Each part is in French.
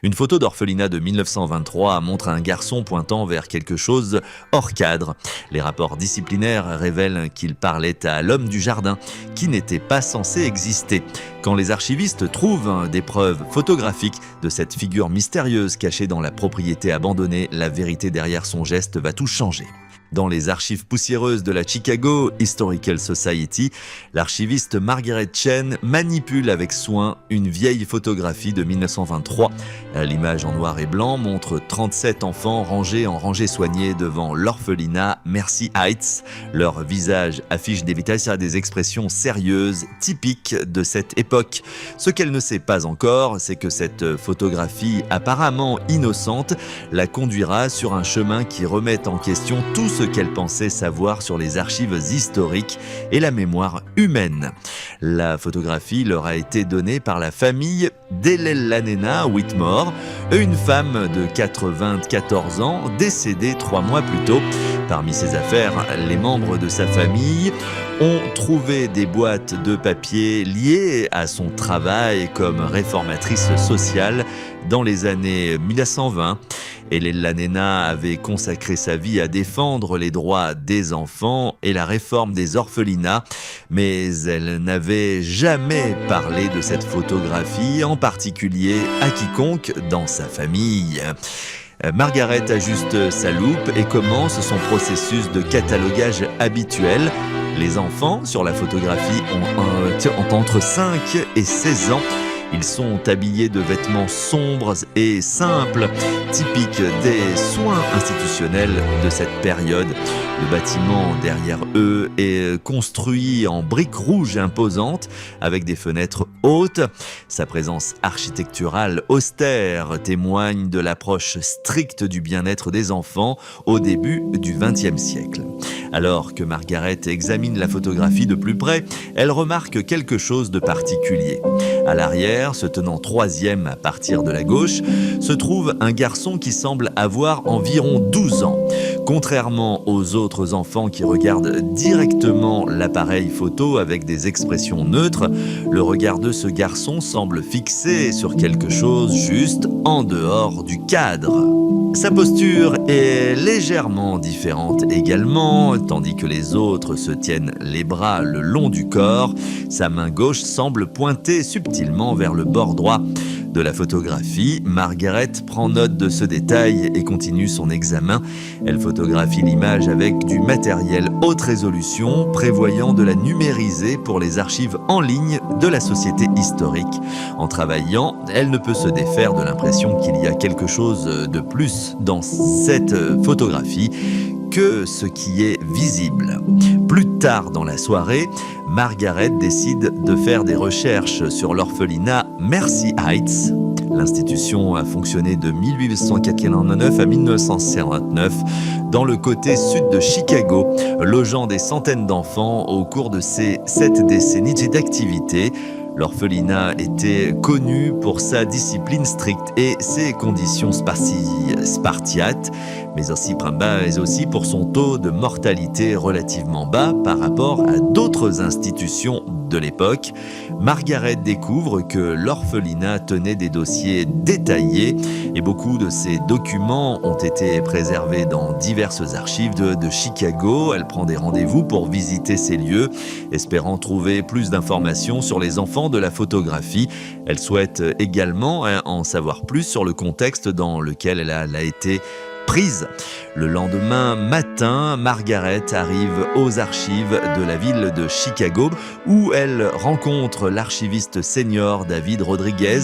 Une photo d'orphelinat de 1923 montre un garçon pointant vers quelque chose hors cadre. Les rapports disciplinaires révèlent qu'il parlait à l'homme du jardin, qui n'était pas censé exister. Quand les archivistes trouvent des preuves photographiques de cette figure mystérieuse cachée dans la propriété abandonnée, la vérité derrière son geste va tout changer. Dans les archives poussiéreuses de la Chicago Historical Society, l'archiviste Margaret Chen manipule avec soin une vieille photographie de 1923. L'image en noir et blanc montre 37 enfants rangés en rangées soignées devant l'orphelinat Mercy Heights. Leur visage affiche des expressions sérieuses, typiques de cette époque. Ce qu'elle ne sait pas encore, c'est que cette photographie apparemment innocente la conduira sur un chemin qui remet en question tout ce qu'elle pensait savoir sur les archives historiques et la mémoire humaine. La photographie leur a été donnée par la famille d'Ellanena Whitmore, une femme de 94 ans décédée 3 mois plus tôt. Parmi ses affaires, les membres de sa famille ont trouvé des boîtes de papier liées à son travail comme réformatrice sociale dans les années 1920. Ellanena avait consacré sa vie à défendre les droits des enfants et la réforme des orphelinats, mais elle n'avait jamais parlé de cette photographie, en particulier à quiconque dans sa famille. Margaret ajuste sa loupe et commence son processus de catalogage habituel. Les enfants sur la photographie ont entre 5 et 16 ans. Ils sont habillés de vêtements sombres et simples, typiques des soins institutionnels de cette période. Le bâtiment derrière eux est construit en briques rouges imposantes avec des fenêtres hautes. Sa présence architecturale austère témoigne de l'approche stricte du bien-être des enfants au début du XXe siècle. Alors que Margaret examine la photographie de plus près, elle remarque quelque chose de particulier. À l'arrière, se tenant troisième à partir de la gauche, se trouve un garçon qui semble avoir environ 12 ans. Contrairement aux autres enfants qui regardent directement l'appareil photo avec des expressions neutres, le regard de ce garçon semble fixé sur quelque chose juste en dehors du cadre. Sa posture est légèrement différente également, tandis que les autres se tiennent les bras le long du corps. Sa main gauche semble pointer subtilement vers le bord droit de la photographie. Margaret prend note de ce détail et continue son examen. Elle photographie l'image avec du matériel haute résolution, prévoyant de la numériser pour les archives en ligne de la Société historique. En travaillant, elle ne peut se défaire de l'impression qu'il y a quelque chose de plus dans cette photographie que ce qui est visible. Plus tard dans la soirée, Margaret décide de faire des recherches sur l'orphelinat Mercy Heights. L'institution a fonctionné de 1889 à 1959 dans le côté sud de Chicago, logeant des centaines d'enfants au cours de ces 7 décennies d'activité. L'orphelinat était connu pour sa discipline stricte et ses conditions spartiates, mais aussi pour son taux de mortalité relativement bas par rapport à d'autres institutions de l'époque. Margaret découvre que l'orphelinat tenait des dossiers détaillés et beaucoup de ces documents ont été préservés dans diverses archives de Chicago. Elle prend des rendez-vous pour visiter ces lieux, espérant trouver plus d'informations sur les enfants de la photographie. Elle souhaite également en savoir plus sur le contexte dans lequel elle a été prise. Le lendemain matin, Margaret arrive aux archives de la ville de Chicago où elle rencontre l'archiviste senior David Rodriguez.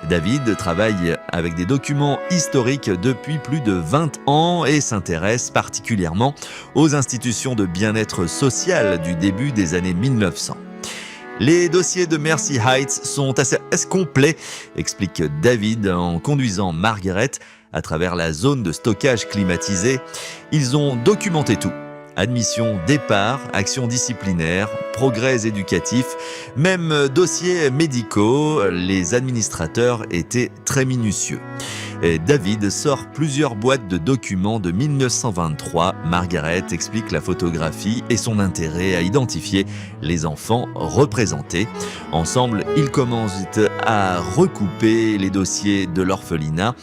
David travaille avec des documents historiques depuis plus de 20 ans et s'intéresse particulièrement aux institutions de bien-être social du début des années 1900. Les dossiers de Mercy Heights sont assez complets, explique David en conduisant Margaret à travers la zone de stockage climatisée. Ils ont documenté tout. Admission, départ, actions disciplinaires, progrès éducatifs, même dossiers médicaux. Les administrateurs étaient très minutieux. Et David sort plusieurs boîtes de documents de 1923. Margaret explique la photographie et son intérêt à identifier les enfants représentés. Ensemble, ils commencent à recouper les dossiers de l'orphelinat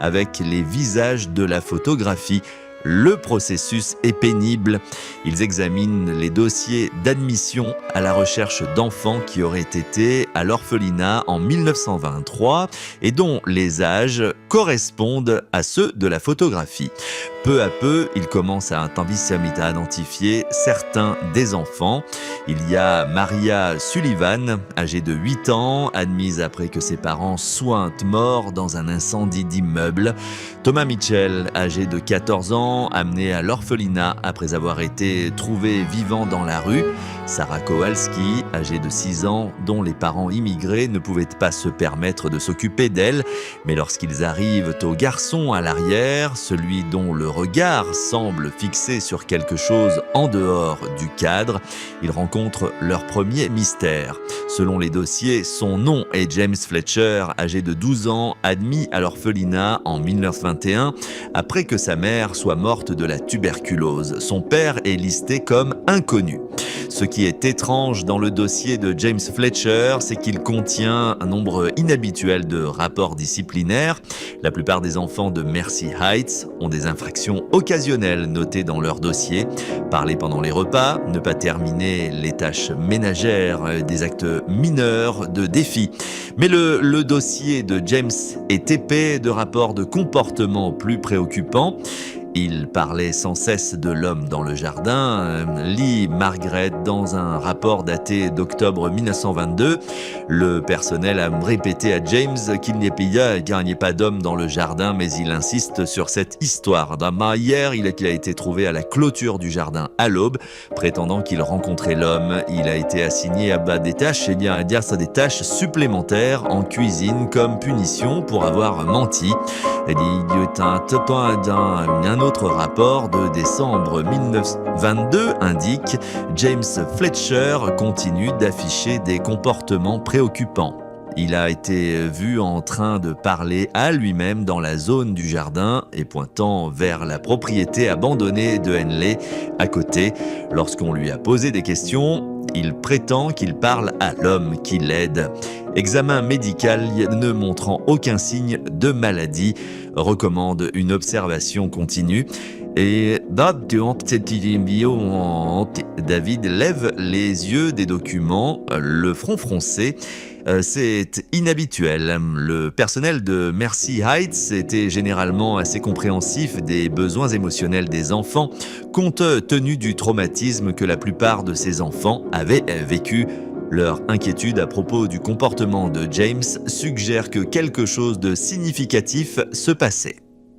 avec les visages de la photographie. Le processus est pénible. Ils examinent les dossiers d'admission à la recherche d'enfants qui auraient été à l'orphelinat en 1923 et dont les âges correspondent à ceux de la photographie. Peu à peu, ils commencent à identifier certains des enfants. Il y a Maria Sullivan, âgée de 8 ans, admise après que ses parents soient morts dans un incendie d'immeuble. Thomas Mitchell, âgé de 14 ans, amené à l'orphelinat après avoir été trouvé vivant dans la rue. Sarah Kowalski, âgée de 6 ans, dont les parents immigrés ne pouvaient pas se permettre de s'occuper d'elle. Mais lorsqu'ils arrivent au garçon à l'arrière, celui dont le regard semble fixé sur quelque chose en dehors du cadre, ils rencontrent leur premier mystère. Selon les dossiers, son nom est James Fletcher, âgé de 12 ans, admis à l'orphelinat en 1921, après que sa mère soit morte de la tuberculose. Son père est listé comme inconnu. Ce qui est étrange dans le dossier de James Fletcher, c'est qu'il contient un nombre inhabituel de rapports disciplinaires. La plupart des enfants de Mercy Heights ont des infractions occasionnelles notées dans leur dossier. Parler pendant les repas, ne pas terminer les tâches ménagères, des actes mineurs de défi. Mais le dossier de James est épais de rapports de comportement plus préoccupants. Il parlait sans cesse de l'homme dans le jardin, lit Margaret dans un rapport daté d'octobre 1922. Le personnel a répété à James qu'il n'y ait pas d'homme dans le jardin, mais il insiste sur cette histoire. Hier, il a été trouvé à la clôture du jardin à l'aube, prétendant qu'il rencontrait l'homme. Il a été assigné à des tâches, des tâches supplémentaires en cuisine comme punition pour avoir menti. Un autre rapport de décembre 1922 indique James Fletcher continue d'afficher des comportements préoccupants. Il a été vu en train de parler à lui-même dans la zone du jardin et pointant vers la propriété abandonnée de Henley à côté. Lorsqu'on lui a posé des questions, il prétend qu'il parle à l'homme qui l'aide. Examen médical ne montrant aucun signe de maladie, recommande une observation continue. Et David lève les yeux des documents, le front froncé. C'est inhabituel. Le personnel de Mercy Heights était généralement assez compréhensif des besoins émotionnels des enfants, compte tenu du traumatisme que la plupart de ces enfants avaient vécu. Leur inquiétude à propos du comportement de James suggère que quelque chose de significatif se passait.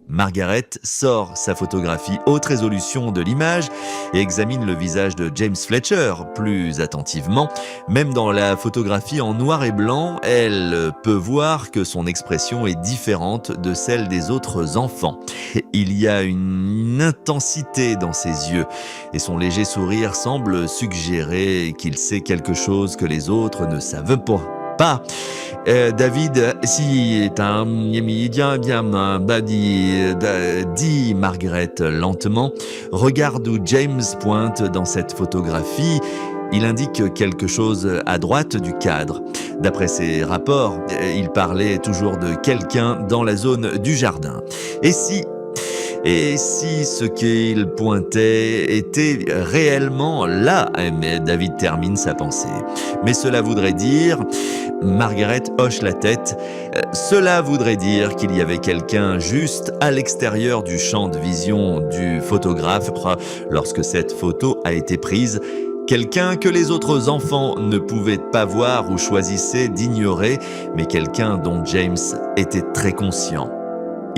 Margaret sort sa photographie haute résolution de l'image et examine le visage de James Fletcher plus attentivement. Même dans la photographie en noir et blanc, elle peut voir que son expression est différente de celle des autres enfants. Il y a une intensité dans ses yeux et son léger sourire semble suggérer qu'il sait quelque chose que les autres ne savent pas. David, si est un dit Margaret lentement, regarde où James pointe dans cette photographie. Il indique quelque chose à droite du cadre. D'après ses rapports, il parlait toujours de quelqu'un dans la zone du jardin. Et si ce qu'il pointait était réellement là, David termine sa pensée. Mais cela voudrait dire, Margaret hoche la tête, cela voudrait dire qu'il y avait quelqu'un juste à l'extérieur du champ de vision du photographe lorsque cette photo a été prise. Quelqu'un que les autres enfants ne pouvaient pas voir ou choisissaient d'ignorer, mais quelqu'un dont James était très conscient.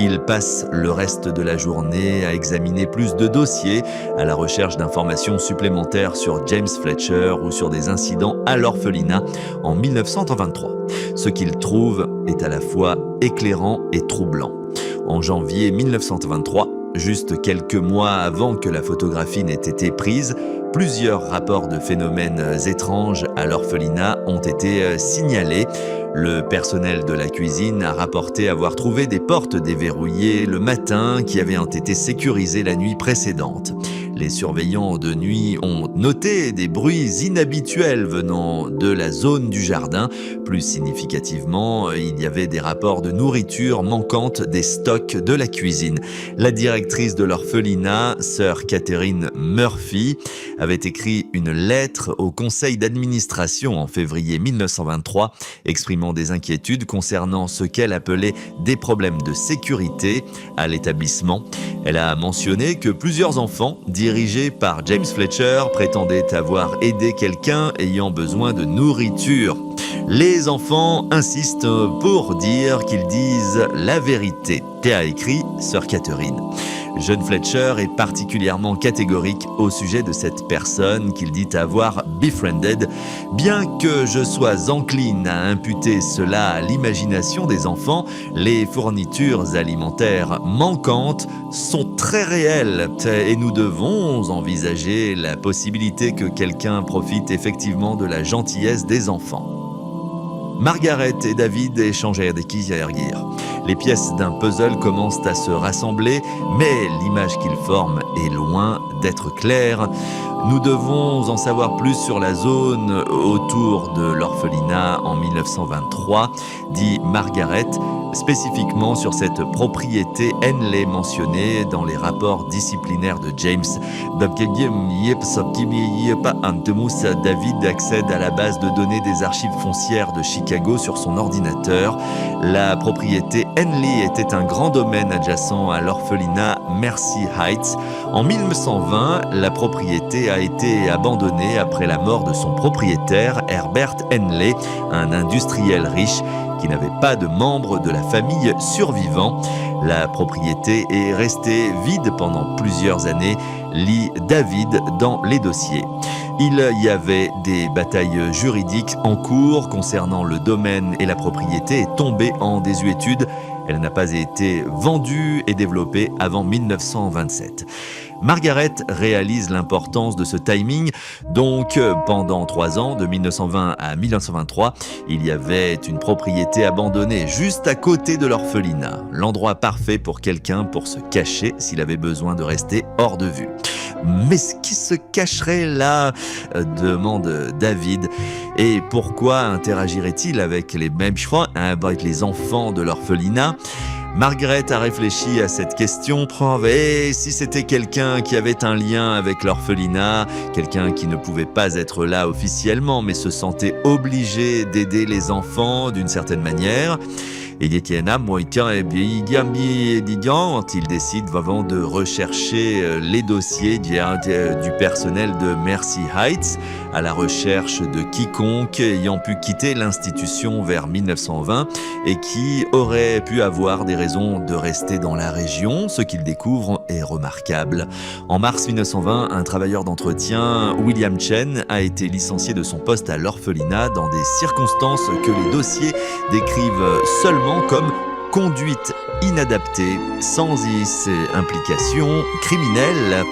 Il passe le reste de la journée à examiner plus de dossiers, à la recherche d'informations supplémentaires sur James Fletcher ou sur des incidents à l'orphelinat en 1923. Ce qu'il trouve est à la fois éclairant et troublant. En janvier 1923, juste quelques mois avant que la photographie n'ait été prise, Plusieurs rapports de phénomènes étranges à l'orphelinat ont été signalés. Le personnel de la cuisine a rapporté avoir trouvé des portes déverrouillées le matin qui avaient été sécurisées la nuit précédente. Les surveillants de nuit ont noté des bruits inhabituels venant de la zone du jardin. Plus significativement, il y avait des rapports de nourriture manquante des stocks de la cuisine. La directrice de l'orphelinat, Sir Catherine Murphy, avait écrit une lettre au conseil d'administration en février 1923, exprimant des inquiétudes concernant ce qu'elle appelait des problèmes de sécurité à l'établissement. Elle a mentionné que plusieurs enfants, dirigés par James Fletcher, prétendaient avoir aidé quelqu'un ayant besoin de nourriture. Les enfants insistent pour dire qu'ils disent la vérité, a écrit Sir Catherine. Jeune Fletcher est particulièrement catégorique au sujet de cette personne qu'il dit avoir befriended, bien que je sois encline à imputer cela à l'imagination des enfants, les fournitures alimentaires manquantes sont très réelles et nous devons envisager la possibilité que quelqu'un profite effectivement de la gentillesse des enfants. Margaret et David échangèrent des quilles-à-erguir. Les pièces d'un puzzle commencent à se rassembler, mais l'image qu'ils forment est loin d'être claire. Nous devons en savoir plus sur la zone autour de l'orphelinat en 1923, dit Margaret, spécifiquement sur cette propriété Henley mentionnée dans les rapports disciplinaires de James. David accède à la base de données des archives foncières de Chicago sur son ordinateur. La propriété Henley était un grand domaine adjacent à l'orphelinat Mercy Heights. En 1920, la propriété a été abandonnée après la mort de son propriétaire, Herbert Henley, un industriel riche qui n'avait pas de membres de la famille survivants. La propriété est restée vide pendant plusieurs années, lit David dans les dossiers. Il y avait des batailles juridiques en cours concernant le domaine et la propriété est tombée en désuétude. Elle n'a pas été vendue et développée avant 1927. Margaret réalise l'importance de ce timing. Donc, pendant 3 ans, de 1920 à 1923, il y avait une propriété abandonnée juste à côté de l'orphelinat. L'endroit parfait pour quelqu'un pour se cacher s'il avait besoin de rester hors de vue. Mais ce qui se cacherait là, demande David, et pourquoi interagirait-il avec les mêmes choix, avec les enfants de l'orphelinat? Margaret a réfléchi à cette question. Et si c'était quelqu'un qui avait un lien avec l'orphelinat, quelqu'un qui ne pouvait pas être là officiellement, mais se sentait obligé d'aider les enfants d'une certaine manière. Il décide vraiment de rechercher les dossiers du personnel de Mercy Heights à la recherche de quiconque ayant pu quitter l'institution vers 1920 et qui aurait pu avoir des raisons de rester dans la région. Ce qu'ils découvrent est remarquable. En mars 1920, un travailleur d'entretien, William Chen, a été licencié de son poste à l'orphelinat dans des circonstances que les dossiers décrivent seulement comme conduite inadaptée, sans implication criminelle.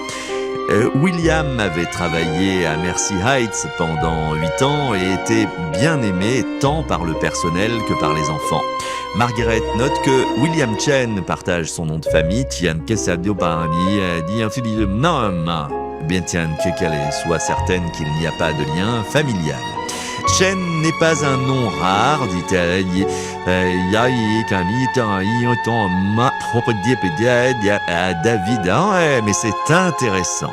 William avait travaillé à Mercy Heights pendant 8 ans et était bien aimé tant par le personnel que par les enfants. Margaret note que William Chen partage son nom de famille, bien qu'elle soit certaine qu'il n'y a pas de lien familial. Chen n'est pas un nom rare, dit-elle. David, mais c'est intéressant.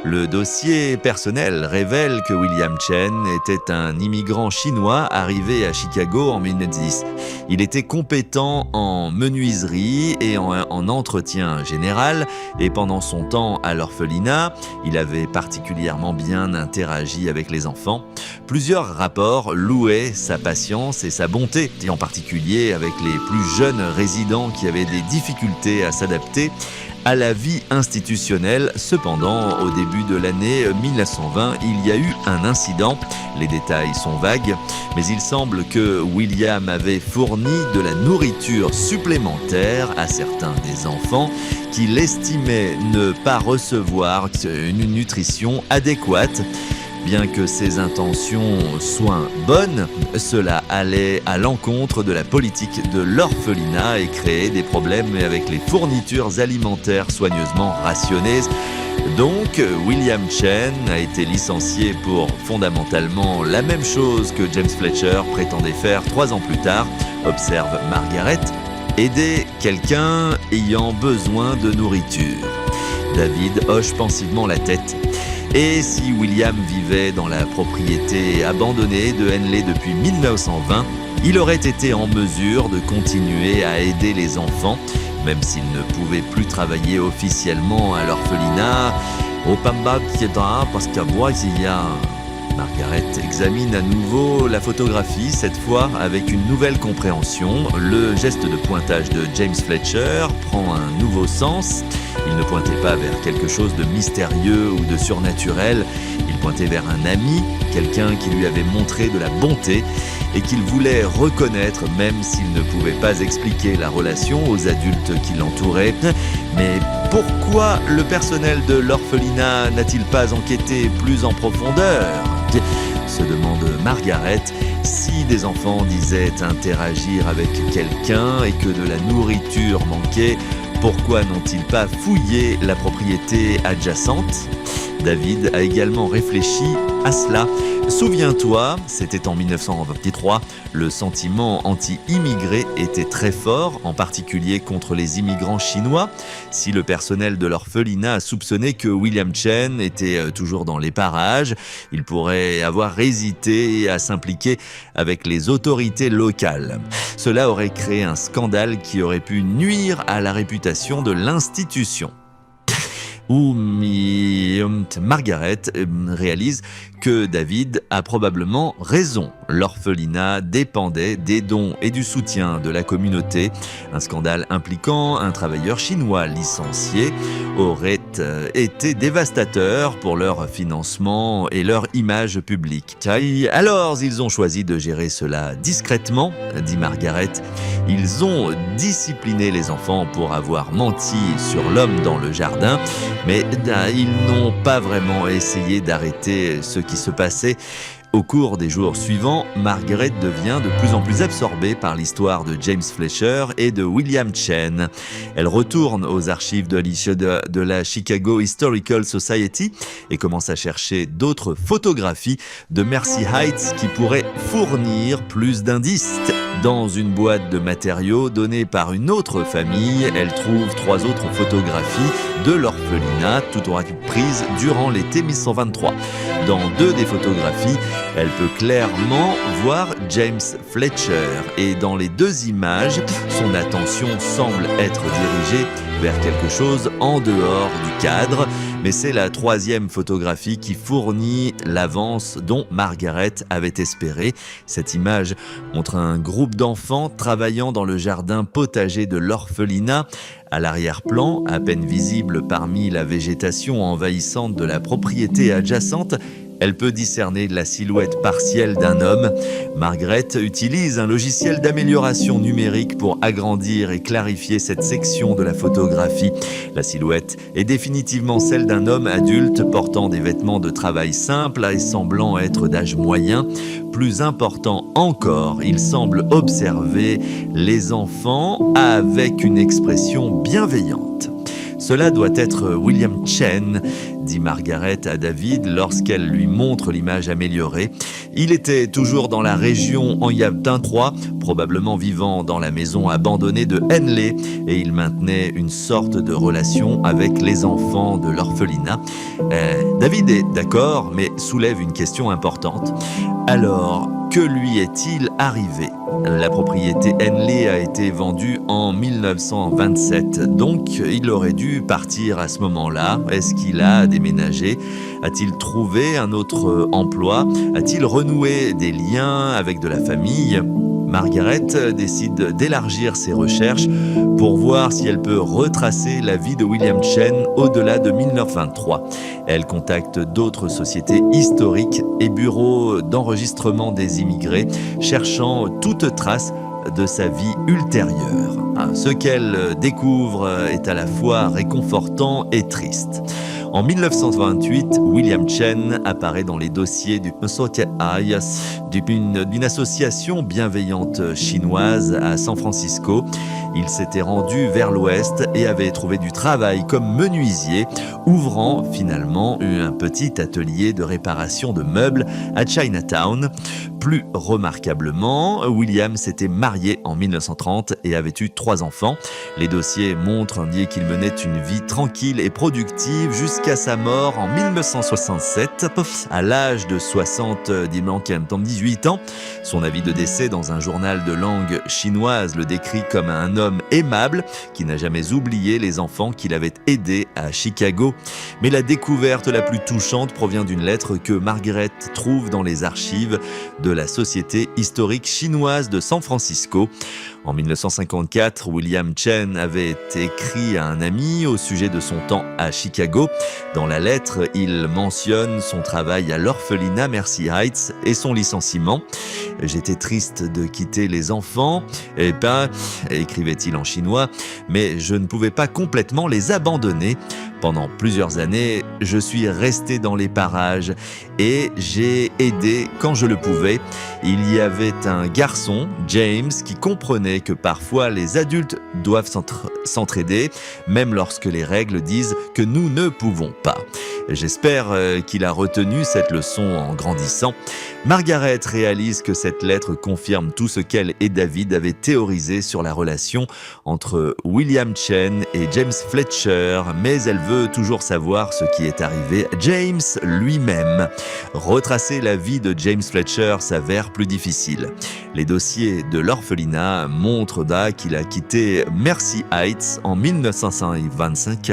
Le dossier personnel révèle que William Chen était un immigrant chinois arrivé à Chicago en 1910. Il était compétent en menuiserie et en entretien général, et pendant son temps à l'orphelinat, il avait particulièrement bien interagi avec les enfants. Plusieurs rapports louaient sa patience et sa bonté, et en particulier avec les plus jeunes résidents qui avaient des difficultés à s'adapter à la vie institutionnelle. Cependant, au début de l'année 1920, il y a eu un incident. Les détails sont vagues, mais il semble que William avait fourni de la nourriture supplémentaire à certains des enfants qu'il estimait ne pas recevoir une nutrition adéquate. Bien que ses intentions soient bonnes, cela allait à l'encontre de la politique de l'orphelinat et créait des problèmes avec les fournitures alimentaires soigneusement rationnées. Donc, William Chen a été licencié pour fondamentalement la même chose que James Fletcher prétendait faire 3 ans plus tard, observe Margaret, aider quelqu'un ayant besoin de nourriture. David hoche pensivement la tête. Et si William vivait dans la propriété abandonnée de Henley depuis 1920, il aurait été en mesure de continuer à aider les enfants, même s'il ne pouvait plus travailler officiellement à l'orphelinat. Au Pamba Piedra, parce qu'à Boisia. Margaret examine à nouveau la photographie, cette fois avec une nouvelle compréhension. Le geste de pointage de James Fletcher prend un nouveau sens. Il ne pointait pas vers quelque chose de mystérieux ou de surnaturel. Il pointait vers un ami, quelqu'un qui lui avait montré de la bonté et qu'il voulait reconnaître même s'il ne pouvait pas expliquer la relation aux adultes qui l'entouraient. Mais pourquoi le personnel de l'orphelinat n'a-t-il pas enquêté plus en profondeur ? Se demande Margaret. Si des enfants disaient interagir avec quelqu'un et que de la nourriture manquait, pourquoi n'ont-ils pas fouillé la propriété adjacente ? David a également réfléchi à cela. Souviens-toi, c'était en 1923, le sentiment anti-immigré était très fort, en particulier contre les immigrants chinois. Si le personnel de l'orphelinat soupçonnait que William Chen était toujours dans les parages, il pourrait avoir hésité à s'impliquer avec les autorités locales. Cela aurait créé un scandale qui aurait pu nuire à la réputation de l'institution. Margaret réalise que David a probablement raison. L'orphelinat dépendait des dons et du soutien de la communauté. Un scandale impliquant un travailleur chinois licencié aurait été dévastateur pour leur financement et leur image publique. Alors, ils ont choisi de gérer cela discrètement, dit Margaret. Ils ont discipliné les enfants pour avoir menti sur l'homme dans le jardin, mais ils n'ont pas vraiment essayé d'arrêter ce qui se passait. Au cours des jours suivants, Margaret devient de plus en plus absorbée par l'histoire de James Fletcher et de William Chen. Elle retourne aux archives de la Chicago Historical Society et commence à chercher d'autres photographies de Mercy Heights qui pourraient fournir plus d'indices. Dans une boîte de matériaux donnée par une autre famille, elle trouve 3 autres photographies de l'orphelinat, toutes prises durant l'été 1923. Dans 2 des photographies, elle peut clairement voir James Fletcher et dans les 2 images, son attention semble être dirigée vers quelque chose en dehors du cadre, mais c'est la 3e photographie qui fournit l'avance dont Margaret avait espéré. Cette image montre un groupe d'enfants travaillant dans le jardin potager de l'orphelinat. À l'arrière-plan, à peine visible parmi la végétation envahissante de la propriété adjacente, elle peut discerner la silhouette partielle d'un homme. Margaret utilise un logiciel d'amélioration numérique pour agrandir et clarifier cette section de la photographie. La silhouette est définitivement celle d'un homme adulte portant des vêtements de travail simples et semblant être d'âge moyen. Plus important encore, il semble observer les enfants avec une expression bienveillante. Cela doit être William Chen, dit Margaret à David lorsqu'elle lui montre l'image améliorée. Il était toujours dans la région en Yabtin 3, probablement vivant dans la maison abandonnée de Henley, et il maintenait une sorte de relation avec les enfants de l'orphelinat. David est d'accord, mais soulève une question importante. Alors, que lui est-il arrivé ? La propriété Henley a été vendue en 1927, donc il aurait dû partir à ce moment-là. Est-ce qu'il a déménagé ? A-t-il trouvé un autre emploi ? A-t-il renoué des liens avec de la famille ? Margaret décide d'élargir ses recherches pour voir si elle peut retracer la vie de William Chen au-delà de 1923. Elle contacte d'autres sociétés historiques et bureaux d'enregistrement des immigrés, cherchant toute trace de sa vie ultérieure. Ce qu'elle découvre est à la fois réconfortant et triste. En 1928, William Chen apparaît dans les dossiers du Society d'une association bienveillante chinoise à San Francisco. Il s'était rendu vers l'ouest et avait trouvé du travail comme menuisier, ouvrant finalement un petit atelier de réparation de meubles à Chinatown. Plus remarquablement, William s'était marié en 1930 et avait eu 3 enfants. Les dossiers montrent qu'il menait une vie tranquille et productive jusqu'à sa mort en 1967, à l'âge de 18 ans. Son avis de décès dans un journal de langue chinoise le décrit comme un homme aimable qui n'a jamais oublié les enfants qu'il avait aidés à Chicago. Mais la découverte la plus touchante provient d'une lettre que Margaret trouve dans les archives de la Société historique chinoise de San Francisco. En 1954, William Chen avait écrit à un ami au sujet de son temps à Chicago. Dans la lettre, il mentionne son travail à l'orphelinat Mercy Heights et son licenciement. « J'étais triste de quitter les enfants, écrivait-il en chinois, mais je ne pouvais pas complètement les abandonner. Pendant plusieurs années, je suis resté dans les parages et j'ai aidé quand je le pouvais. Il y avait un garçon, James, qui comprenait que parfois les adultes doivent s'entraider, même lorsque les règles disent que nous ne pouvons pas. J'espère qu'il a retenu cette leçon en grandissant. » Margaret réalise que cette lettre confirme tout ce qu'elle et David avaient théorisé sur la relation entre William Chen et James Fletcher, mais elle veut toujours savoir ce qui est arrivé à James lui-même. Retracer la vie de James Fletcher s'avère plus difficile. Les dossiers de l'orphelinat montrent qu'il a quitté Mercy Heights en 1925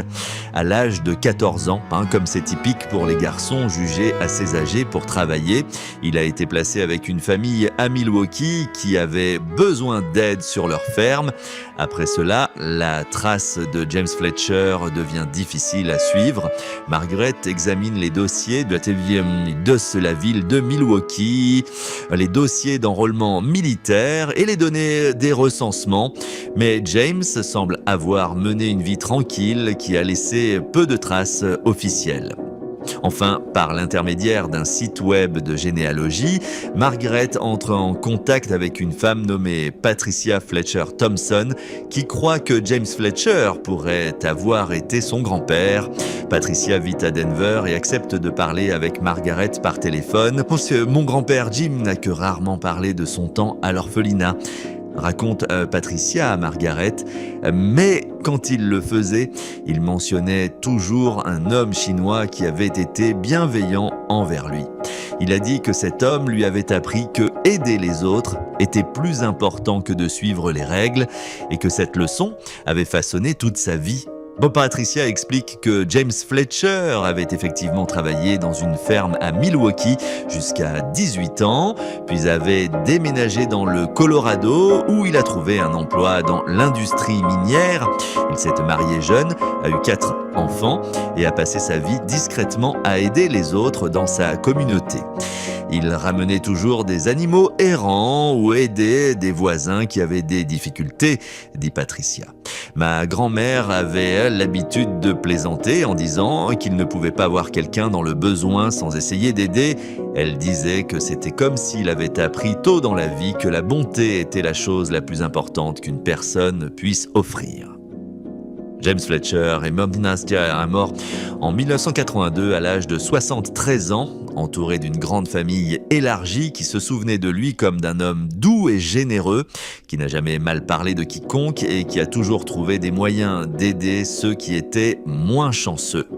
à l'âge de 14 ans, comme c'est typique pour les garçons jugés assez âgés pour travailler. Il a été placé avec une famille à Milwaukee qui avait besoin d'aide sur leur ferme. Après cela, la trace de James Fletcher devient difficile à suivre. Margaret examine les dossiers de la ville de Milwaukee, les dossiers d'enrôlement militaire et les données des recensements. Mais James semble avoir mené une vie tranquille qui a laissé peu de traces officielles. Enfin, par l'intermédiaire d'un site web de généalogie, Margaret entre en contact avec une femme nommée Patricia Fletcher Thompson qui croit que James Fletcher pourrait avoir été son grand-père. Patricia vit à Denver et accepte de parler avec Margaret par téléphone. « Mon grand-père Jim n'a que rarement parlé de son temps à l'orphelinat », raconte Patricia à Margaret, mais quand il le faisait, il mentionnait toujours un homme chinois qui avait été bienveillant envers lui. Il a dit que cet homme lui avait appris que aider les autres était plus important que de suivre les règles et que cette leçon avait façonné toute sa vie. Patricia explique que James Fletcher avait effectivement travaillé dans une ferme à Milwaukee jusqu'à 18 ans, puis avait déménagé dans le Colorado où il a trouvé un emploi dans l'industrie minière. Il s'est marié jeune, a eu 4 enfants et a passé sa vie discrètement à aider les autres dans sa communauté. Il ramenait toujours des animaux errants ou aidait des voisins qui avaient des difficultés, dit Patricia. Ma grand-mère avait l'habitude de plaisanter en disant qu'il ne pouvait pas voir quelqu'un dans le besoin sans essayer d'aider. Elle disait que c'était comme s'il avait appris tôt dans la vie que la bonté était la chose la plus importante qu'une personne puisse offrir. James Fletcher est mort en 1982 à l'âge de 73 ans, entouré d'une grande famille élargie qui se souvenait de lui comme d'un homme doux et généreux, qui n'a jamais mal parlé de quiconque et qui a toujours trouvé des moyens d'aider ceux qui étaient moins chanceux.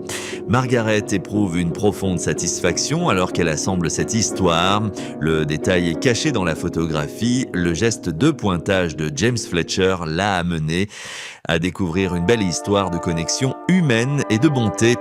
Margaret éprouve une profonde satisfaction alors qu'elle assemble cette histoire. Le détail est caché dans la photographie. Le geste de pointage de James Fletcher l'a amené à découvrir une belle histoire de connexion humaine et de bonté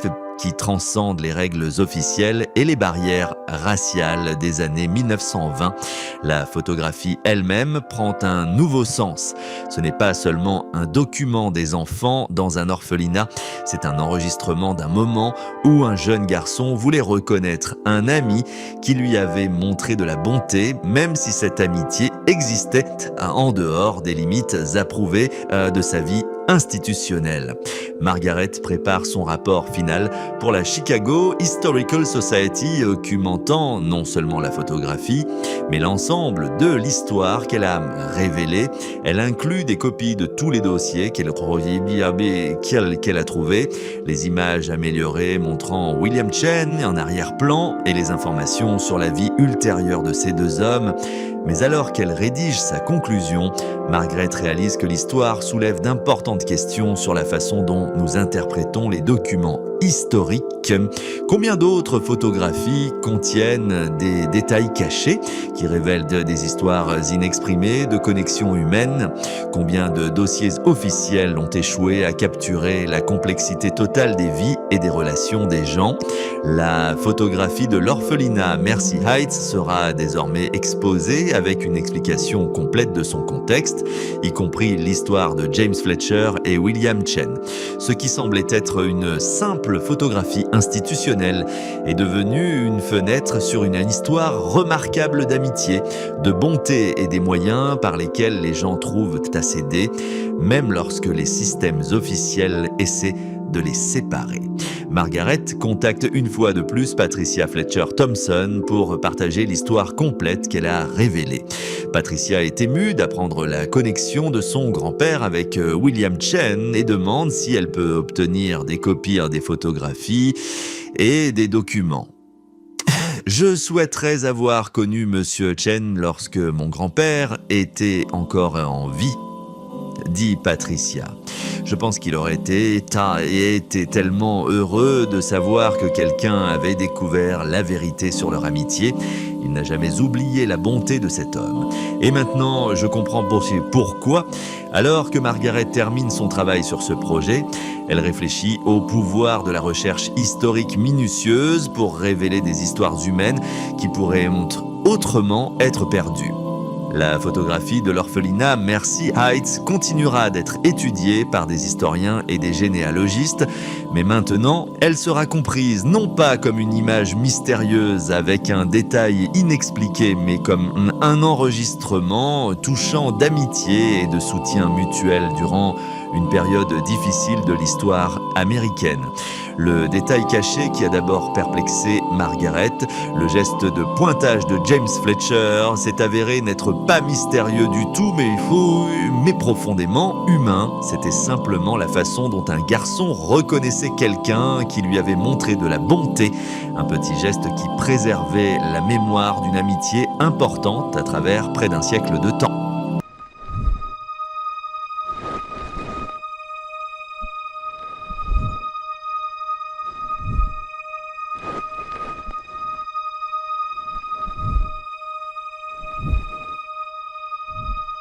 qui transcende les règles officielles et les barrières raciales des années 1920. La photographie elle-même prend un nouveau sens. Ce n'est pas seulement un document des enfants dans un orphelinat, c'est un enregistrement d'un moment où un jeune garçon voulait reconnaître un ami qui lui avait montré de la bonté, même si cette amitié existait en dehors des limites approuvées de sa vie institutionnelle. Margaret prépare son rapport final pour la Chicago Historical Society, documentant non seulement la photographie, mais l'ensemble de l'histoire qu'elle a révélée. Elle inclut des copies de tous les dossiers qu'elle a trouvés, les images améliorées montrant William Chen en arrière-plan et les informations sur la vie ultérieure de ces deux hommes. Mais alors qu'elle rédige sa conclusion, Margaret réalise que l'histoire soulève d'importantes questions sur la façon dont nous interprétons les documents historiques. Combien d'autres photographies contiennent des détails cachés qui révèlent des histoires inexprimées, de connexions humaines? Combien de dossiers officiels ont échoué à capturer la complexité totale des vies et des relations des gens? La photographie de l'orphelinat Mercy Heights sera désormais exposée avec une explication complète de son contexte, y compris l'histoire de James Fletcher et William Chen. Ce qui semblait être une simple photographie institutionnelle est devenue une fenêtre sur une histoire remarquable d'amitié, de bonté et des moyens par lesquels les gens trouvent à s'aider, même lorsque les systèmes officiels essaient de les séparer. Margaret contacte une fois de plus Patricia Fletcher Thompson pour partager l'histoire complète qu'elle a révélée. Patricia est émue d'apprendre la connexion de son grand-père avec William Chen et demande si elle peut obtenir des copies des photographies et des documents. Je souhaiterais avoir connu Monsieur Chen lorsque mon grand-père était encore en vie, dit Patricia. Je pense qu'il aurait été tellement heureux de savoir que quelqu'un avait découvert la vérité sur leur amitié. Il n'a jamais oublié la bonté de cet homme. Et maintenant, je comprends pourquoi, alors que Margaret termine son travail sur ce projet, elle réfléchit au pouvoir de la recherche historique minutieuse pour révéler des histoires humaines qui pourraient autrement être perdues. La photographie de l'orphelinat Mercy Heights continuera d'être étudiée par des historiens et des généalogistes, mais maintenant, elle sera comprise non pas comme une image mystérieuse avec un détail inexpliqué, mais comme un enregistrement touchant d'amitié et de soutien mutuel durant une période difficile de l'histoire américaine. Le détail caché qui a d'abord perplexé Margaret, le geste de pointage de James Fletcher, s'est avéré n'être pas mystérieux du tout, mais profondément humain. C'était simplement la façon dont un garçon reconnaissait quelqu'un qui lui avait montré de la bonté, un petit geste qui préservait la mémoire d'une amitié importante à travers près d'un siècle de temps.